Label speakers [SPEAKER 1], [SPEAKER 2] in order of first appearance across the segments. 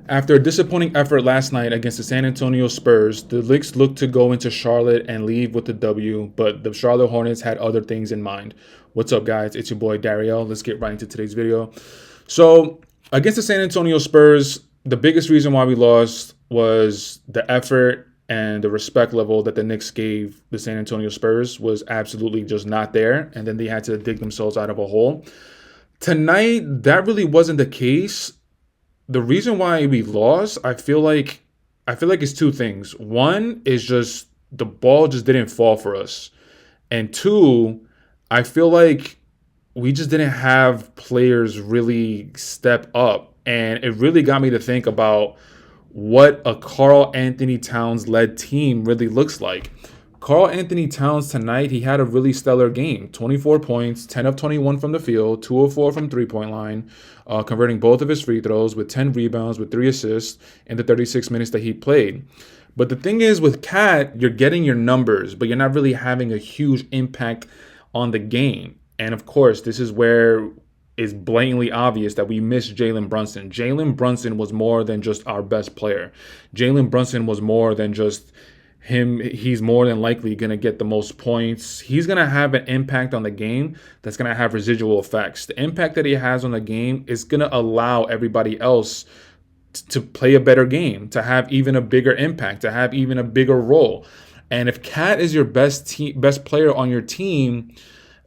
[SPEAKER 1] After a disappointing effort last night against the San Antonio Spurs, the Knicks looked to go into Charlotte and leave with the W, but the Charlotte Hornets had other things in mind. What's up, guys? It's your boy Dariel. Let's get right into today's video. So, against the San Antonio Spurs, the biggest reason why we lost was the effort and the respect level that the Knicks gave the San Antonio Spurs was absolutely just not there, and then they had to dig themselves out of a hole. Tonight, that really wasn't the case. The reason why we lost, I feel like it's two things. One is just the ball just didn't fall for us. And two, I feel like we just didn't have players really step up. And it really got me to think about what a Carl Anthony Towns led team really looks like. Carl Anthony Towns tonight, he had a really stellar game. 24 points, 10 of 21 from the field, 2 of 4 from three-point line, converting both of his free throws with 10 rebounds, with 3 assists in the 36 minutes that he played. But the thing is with Cat, you're getting your numbers, but you're not really having a huge impact on the game. And of course, this is where it's blatantly obvious that we missed Jalen Brunson. Jalen Brunson was more than just our best player. Jalen Brunson was more than just him. He's more than likely going to get the most points. He's going to have an impact on the game that's going to have residual effects. The impact that he has on the game is going to allow everybody else to play a better game, to have even a bigger impact, to have even a bigger role. And if Cat is your best player on your team,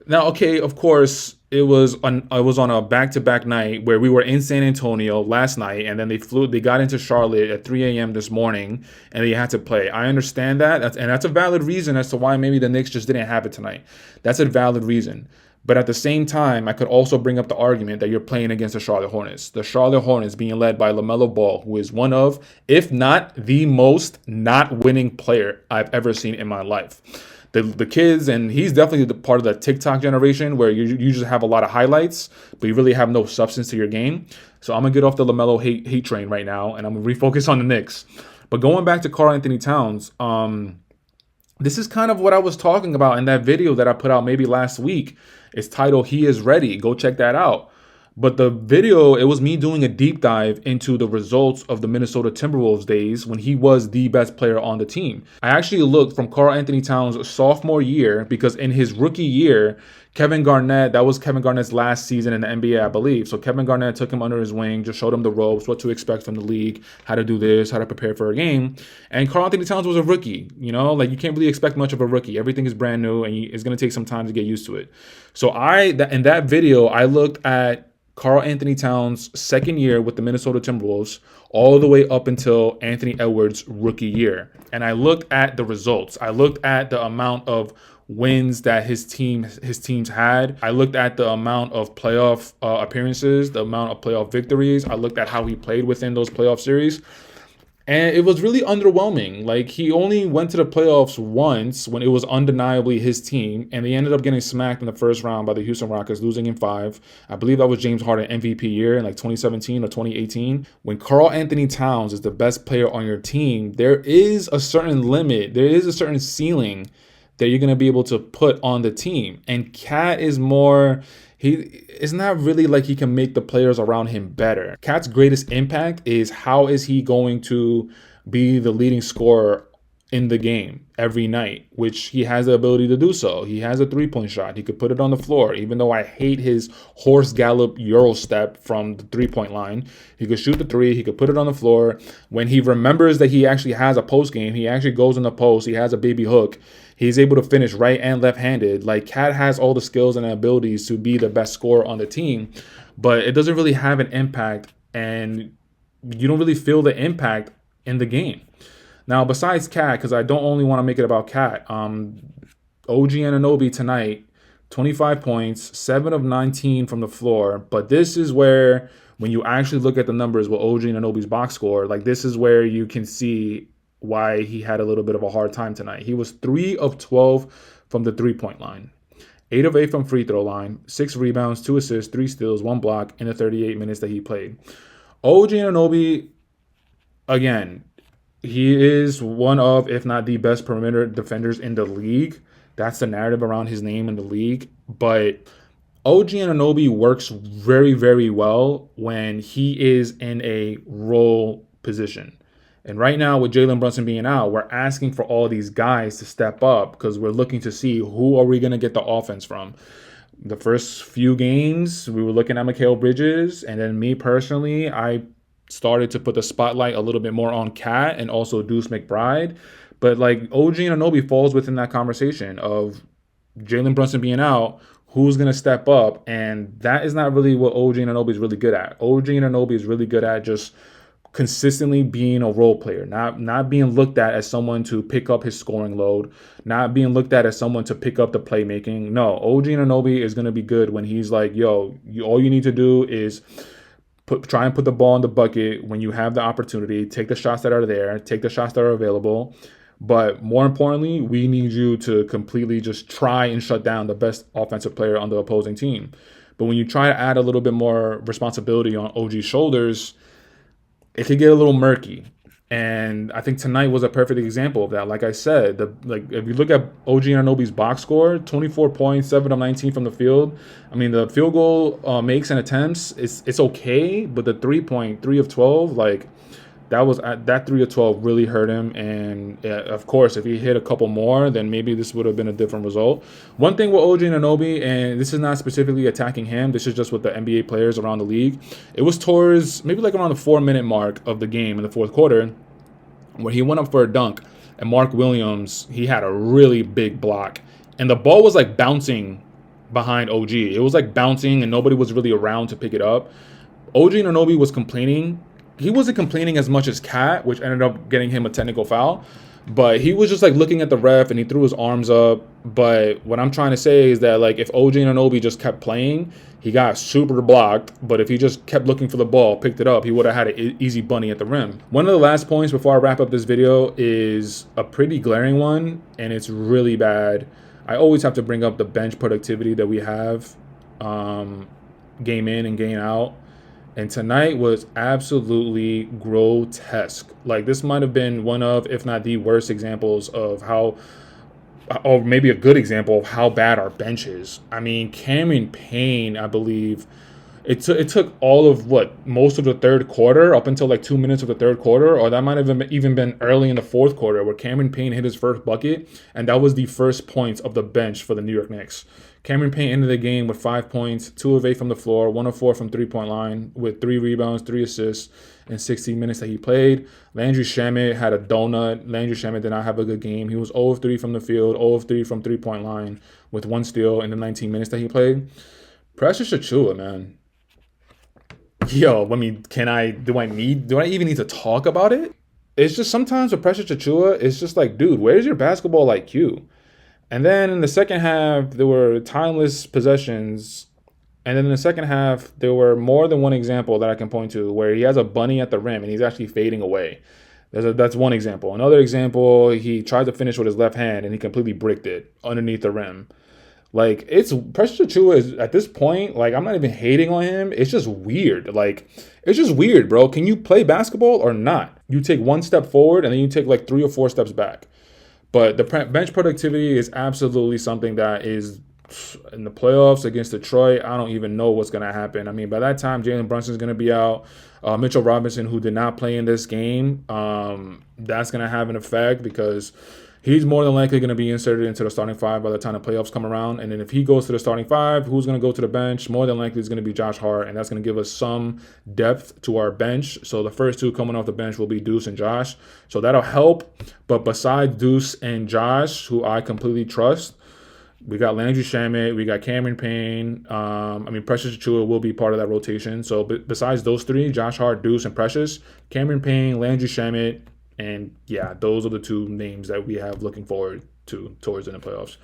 [SPEAKER 1] now, okay, of course, it was on a back-to-back night where we were in San Antonio last night, and then they got into Charlotte at 3 a.m. this morning, and they had to play. I understand that, and that's a valid reason as to why maybe the Knicks just didn't have it tonight. That's a valid reason. But at the same time, I could also bring up the argument that you're playing against the Charlotte Hornets. The Charlotte Hornets being led by LaMelo Ball, who is one of, if not the most not winning player I've ever seen in my life. The kids, and he's definitely the part of the TikTok generation where you just have a lot of highlights, but you really have no substance to your game. So I'm going to get off the LaMelo hate train right now, and I'm going to refocus on the Knicks. But going back to Karl Anthony Towns, this is kind of what I was talking about in that video that I put out maybe last week. It's titled "He Is Ready." Go check that out. But the video, it was me doing a deep dive into the results of the Minnesota Timberwolves days when he was the best player on the team. I actually looked from Karl Anthony Towns' sophomore year, because in his rookie year, Kevin Garnett, that was Kevin Garnett's last season in the NBA, I believe. So Kevin Garnett took him under his wing, just showed him the ropes, what to expect from the league, how to do this, how to prepare for a game. And Karl Anthony Towns was a rookie. You know, like you can't really expect much of a rookie. Everything is brand new, and it's going to take some time to get used to it. So in that video, I looked at Karl Anthony Towns' second year with the Minnesota Timberwolves all the way up until Anthony Edwards' rookie year. And I looked at the results. I looked at the amount of wins that his teams had. I looked at the amount of playoff appearances, the amount of playoff victories. I looked at how he played within those playoff series. And it was really underwhelming. Like, he only went to the playoffs once when it was undeniably his team, and they ended up getting smacked in the first round by the Houston Rockets, losing in 5. I believe that was James Harden MVP year in like 2017 or 2018. When Karl Anthony Towns is the best player on your team, there is a certain limit. There is a certain ceiling that you're going to be able to put on the team. And Cat is more... It's not really like he can make the players around him better. Cat's greatest impact is how is he going to be the leading scorer in the game every night, which he has the ability to do so. He has a three-point shot. He could put it on the floor, even though I hate his horse gallop Euro step from the three-point line. He could shoot the three. He could put it on the floor. When he remembers that he actually has a post game, he actually goes in the post. He has a baby hook. He's able to finish right and left-handed. Like, Cat has all the skills and abilities to be the best scorer on the team, but it doesn't really have an impact, and you don't really feel the impact in the game. Now, besides Cat, because I don't only want to make it about Cat, OG Anunoby tonight, 25 points, 7 of 19 from the floor. But this is where, when you actually look at the numbers with OG Anunoby's box score, like, this is where you can see why he had a little bit of a hard time tonight. He was 3 of 12 from the three-point line, 8 of 8 from free throw line, 6 rebounds, 2 assists, 3 steals, 1 block in the 38 minutes that he played. OG Anunoby, again, he is one of, if not the best perimeter defenders in the league. That's the narrative around his name in the league. But OG Anunoby works very, very well when he is in a role position. And right now, with Jalen Brunson being out, we're asking for all these guys to step up because we're looking to see who are we going to get the offense from. The first few games, we were looking at Mikal Bridges, and then me personally, I started to put the spotlight a little bit more on Cat and also Deuce McBride. But like OG and Anunoby falls within that conversation of Jalen Brunson being out, who's going to step up? And that is not really what OG and Anunoby is really good at. OG and Anunoby is really good at just consistently being a role player, not being looked at as someone to pick up his scoring load, not being looked at as someone to pick up the playmaking. No, OG Anunoby is going to be good when he's like, yo, all you need to do is try and put the ball in the bucket when you have the opportunity, take the shots that are there, take the shots that are available. But more importantly, we need you to completely just try and shut down the best offensive player on the opposing team. But when you try to add a little bit more responsibility on OG's shoulders, it could get a little murky. And I think tonight was a perfect example of that. Like I said, if you look at OG Anunoby's box score, 24 points, 7 of 19 from the field. I mean, the field goal makes and attempts, it's okay, but the 3 of 12, like that 3 of 12 really hurt him. And of course, if he hit a couple more, then maybe this would have been a different result. One thing with OG Anunoby, and this is not specifically attacking him, this is just with the NBA players around the league. It was towards maybe like around the 4-minute mark of the game in the fourth quarter where he went up for a dunk, and Mark Williams, he had a really big block, and the ball was like bouncing behind OG. It was like bouncing, and nobody was really around to pick it up. OG Anunoby was complaining. He wasn't complaining as much as Cat, which ended up getting him a technical foul. But he was just like looking at the ref and he threw his arms up. But what I'm trying to say is that like if OG Anunoby just kept playing, he got super blocked. But if he just kept looking for the ball, picked it up, he would have had an easy bunny at the rim. One of the last points before I wrap up this video is a pretty glaring one, and it's really bad. I always have to bring up the bench productivity that we have game in and game out. And tonight was absolutely grotesque. Like, this might have been one of, if not the worst examples of how, or maybe a good example of how bad our bench is. I mean, Cameron Payne, I believe, it took all of most of the third quarter up until like 2 minutes of the third quarter, or that might have even been early in the fourth quarter where Cameron Payne hit his first bucket, and that was the first points of the bench for the New York Knicks. Cameron Payne ended the game with 5 points, 2 of 8 from the floor, 1 of 4 from three-point line, with 3 rebounds, 3 assists in 16 minutes that he played. Landry Shamet had a donut. Landry Shamet did not have a good game. He was 0 of 3 from the field, 0 of 3 from three-point line, with 1 steal in the 19 minutes that he played. Precious Achiuwa, man. Yo, I mean, do I even need to talk about it? It's just sometimes with Precious Achiuwa, it's just like, dude, where's your basketball IQ? And then in the second half, there were timeless possessions. And then in the second half, there were more than one example that I can point to where he has a bunny at the rim and he's actually fading away. That's one example. Another example, he tried to finish with his left hand and he completely bricked it underneath the rim. Like, Precious Achiuwa is, at this point, like, I'm not even hating on him. It's just weird. Like, it's just weird, bro. Can you play basketball or not? You take 1 step forward and then you take like 3 or 4 steps back. But the bench productivity is absolutely something that is in the playoffs against Detroit. I don't even know what's going to happen. I mean, by that time, Jalen Brunson is going to be out. Mitchell Robinson, who did not play in this game, that's going to have an effect because he's more than likely going to be inserted into the starting 5 by the time the playoffs come around. And then if he goes to the starting 5, who's going to go to the bench? More than likely it's going to be Josh Hart, and that's going to give us some depth to our bench. So the first 2 coming off the bench will be Deuce and Josh. So that'll help. But besides Deuce and Josh, who I completely trust, we got Landry Shamet, we got Cameron Payne. Precious Achiuwa will be part of that rotation. So besides those 3, Josh Hart, Deuce, and Precious, Cameron Payne, Landry Shamet, and yeah, those are the 2 names that we have looking forward to towards in the playoffs.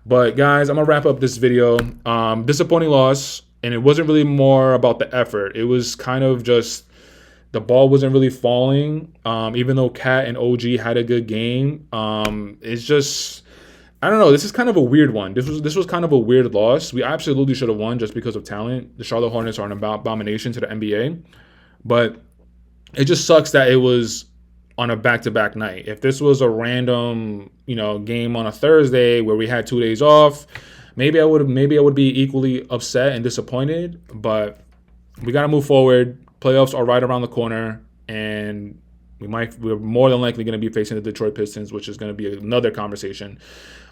[SPEAKER 1] But guys, I'm going to wrap up this video. Disappointing loss, and it wasn't really more about the effort. It was kind of just the ball wasn't really falling, even though Cat and OG had a good game. It's just, I don't know. This is kind of a weird one. This was kind of a weird loss. We absolutely should have won just because of talent. The Charlotte Hornets are an abomination to the NBA. But it just sucks that it was on a back-to-back night. If this was a random, game on a Thursday where we had 2 days off, maybe I would be equally upset and disappointed. But we got to move forward. Playoffs are right around the corner, and We're more than likely going to be facing the Detroit Pistons, which is going to be another conversation.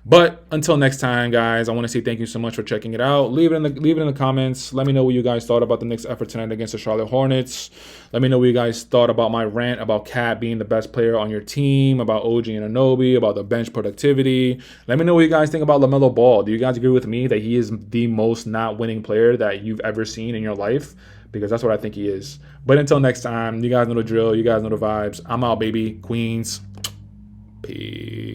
[SPEAKER 1] But until next time, guys, I want to say thank you so much for checking it out. Leave it in the comments. Let me know what you guys thought about the Knicks' effort tonight against the Charlotte Hornets. Let me know what you guys thought about my rant about Cat being the best player on your team, about OG and Anunoby, about the bench productivity. Let me know what you guys think about LaMelo Ball. Do you guys agree with me that he is the most not winning player that you've ever seen in your life? Because that's what I think he is. But until next time, you guys know the drill. You guys know the vibes. I'm out, baby. Queens. Peace.